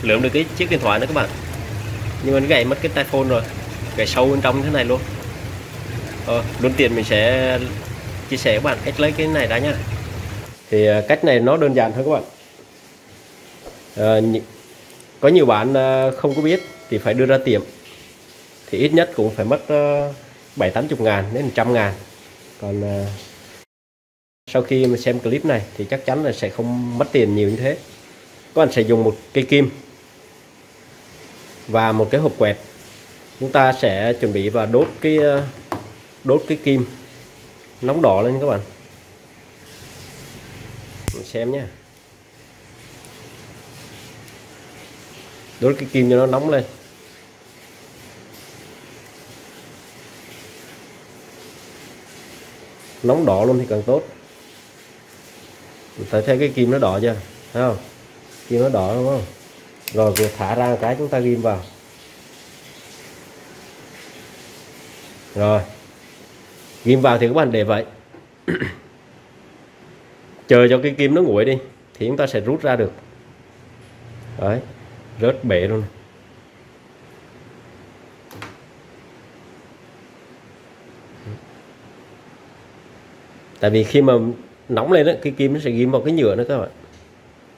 lượm được cái chiếc điện thoại nữa các bạn, nhưng mà nó gãy mất cái tai phone rồi, gãy sâu bên trong thế này luôn. Luôn tiền mình sẽ chia sẻ các bạn cách lấy cái này ra nhá. Thì cách này nó đơn giản thôi các bạn. Có nhiều bạn không có biết thì phải đưa ra tiệm, thì ít nhất cũng phải mất 70-80 ngàn đến 100 ngàn. Còn sau khi mà xem clip này thì chắc chắn là sẽ không mất tiền nhiều như thế. Các bạn sẽ dùng một cây kim và một cái hộp quẹt. Chúng ta sẽ chuẩn bị và đốt cái kim nóng đỏ lên các bạn. Mình xem nhé. Đốt cái kim cho nó nóng lên. Nóng đỏ luôn thì càng tốt. Thấy cái kim nó đỏ chưa? Thấy không? Kim nó đỏ đúng không? Rồi vừa thả ra cái chúng ta ghim vào. Rồi ghim vào thì các bạn để vậy. Chờ cho cái kim nó nguội đi thì chúng ta sẽ rút ra được. Đấy, rớt bể luôn. Tại vì khi mà nóng lên đó, cái kim nó sẽ ghim vào cái nhựa nữa các bạn,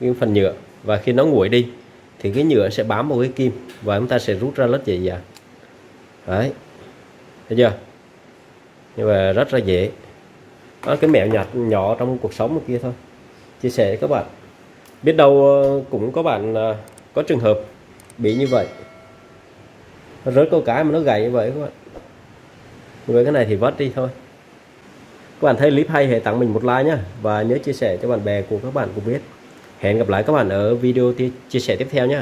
ghim phần nhựa, và khi nó nguội đi thì cái nhựa sẽ bám vào cái kim và chúng ta sẽ rút ra rất dễ dàng. Đấy, thấy chưa? Nhưng mà rất là dễ. Đó, cái mẹo nhặt nhỏ trong cuộc sống kia thôi, chia sẻ với các bạn. Biết đâu cũng có bạn có trường hợp bị như vậy, nó rớt câu cái mà nó gãy như vậy các bạn. Với cái này thì vớt đi thôi. Các bạn thấy clip hay hãy tặng mình một like nhé, và nhớ chia sẻ cho bạn bè của các bạn cùng biết. Hẹn gặp lại các bạn ở video chia sẻ tiếp theo nhé.